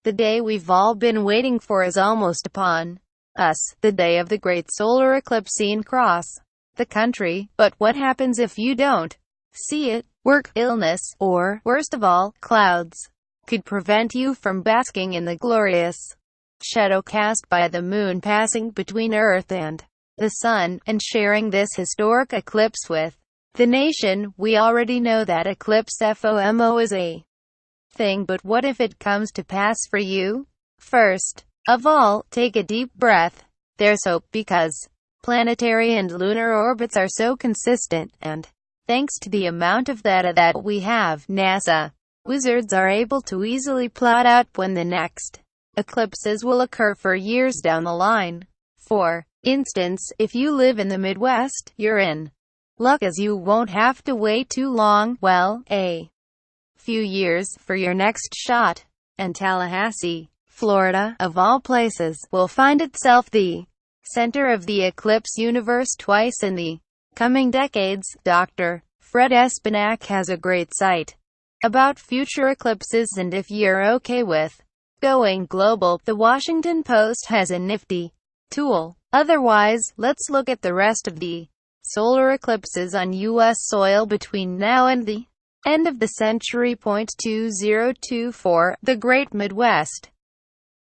The day we've all been waiting for is almost upon us, the day of the great solar eclipse seen across the country. But what happens if you don't see it? Work, illness, or, worst of all, clouds could prevent you from basking in the glorious shadow cast by the moon passing between Earth and the sun, and sharing this historic eclipse with the nation. We already know that Eclipse FOMO is a thing, but what if it comes to pass for you? First of all, take a deep breath. There's hope, because planetary and lunar orbits are so consistent, and thanks to the amount of data that we have, NASA wizards are able to easily plot out when the next eclipses will occur for years down the line. For instance, if you live in the Midwest, you're in luck, as you won't have to wait too long, well, a few years, for your next shot. And Tallahassee, Florida, of all places, will find itself the center of the eclipse universe twice in the coming decades. Dr. Fred Espenak has a great site about future eclipses, and if you're okay with going global, the Washington Post has a nifty tool. Otherwise, let's look at the rest of the solar eclipses on U.S. soil between now and the end of the century. 2024, the Great Midwest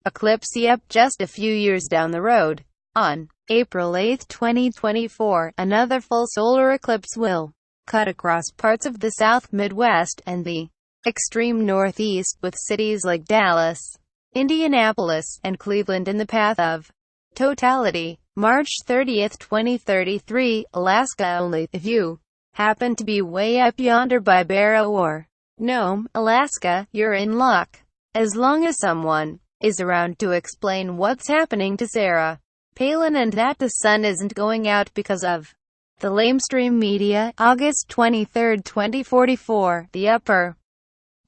Eclipse. Yep, just a few years down the road. On April 8, 2024, another full solar eclipse will cut across parts of the South, Midwest, and the extreme Northeast, with cities like Dallas, Indianapolis, and Cleveland in the path of totality. March 30, 2033, Alaska. Only if you happen to be way up yonder by Barrow or Nome, Alaska, you're in luck. As long as someone is around to explain what's happening to Sarah Palin and that the sun isn't going out because of the lamestream media. August 23, 2044, the Upper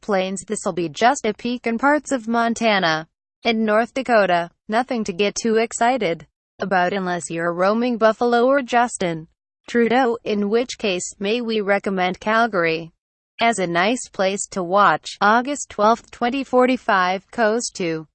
Plains. This'll be just a peek in parts of Montana and North Dakota. Nothing to get too excited about unless you're roaming Buffalo or Justin Trudeau, in which case, may we recommend Calgary as a nice place to watch. August 12, 2045, coast to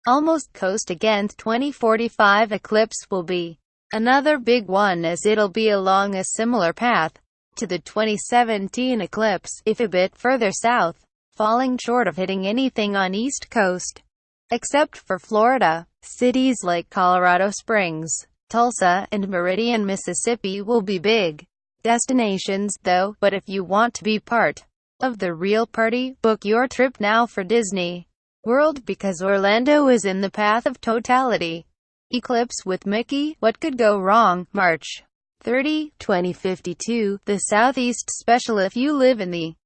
almost coast again. 2045 eclipse will be another big one, as it'll be along a similar path to the 2017 eclipse, if a bit further south, falling short of hitting anything on East Coast, except for Florida. Cities like Colorado Springs, Tulsa, and Meridian, Mississippi will be big destinations, though. But if you want to be part of the real party, book your trip now for Disney World, because Orlando is in the path of totality. Eclipse with Mickey, what could go wrong? March 30, 2052, the Southeast special. If you live in the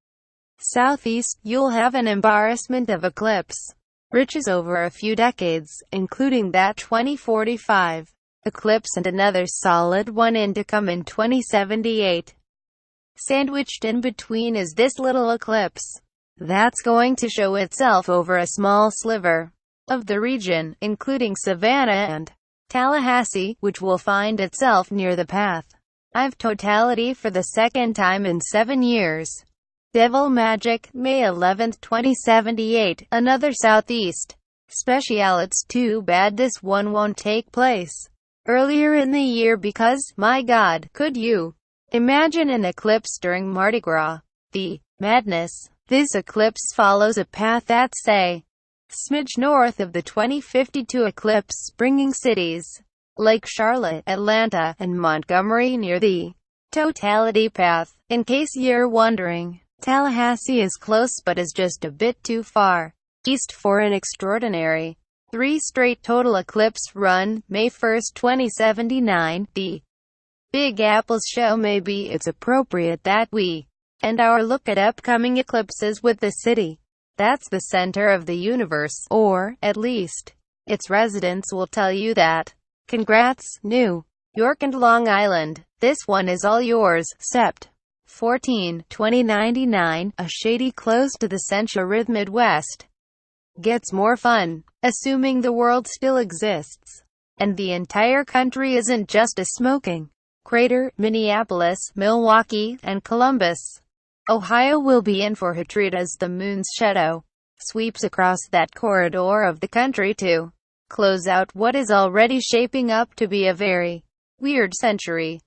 Southeast, you'll have an embarrassment of eclipse riches over a few decades, including that 2045 eclipse and another solid one in to come in 2078. Sandwiched in between is this little eclipse that's going to show itself over a small sliver of the region, including Savannah and Tallahassee, which will find itself near the path of totality for the second time in 7 years. Devil Magic, May 11, 2078, another Southeast special. It's too bad this one won't take place earlier in the year, because, my God, could you imagine an eclipse during Mardi Gras? The madness. This eclipse follows a path that's a smidge north of the 2052 eclipse, bringing cities like Charlotte, Atlanta, and Montgomery near the totality path. In case you're wondering, Tallahassee is close but is just a bit too far east for an extraordinary 3 straight total eclipse run. May 1, 2079, the Big Apple's show. Maybe it's appropriate that we end our look at upcoming eclipses with the city that's the center of the universe, or, at least, its residents will tell you that. Congrats, New York and Long Island. This one is all yours. Sept. 14, 2099, a shady close to the century. Midwest gets more fun, assuming the world still exists, and the entire country isn't just a smoking crater. Minneapolis, Milwaukee, and Columbus, Ohio will be in for a treat as the moon's shadow sweeps across that corridor of the country to close out what is already shaping up to be a very weird century.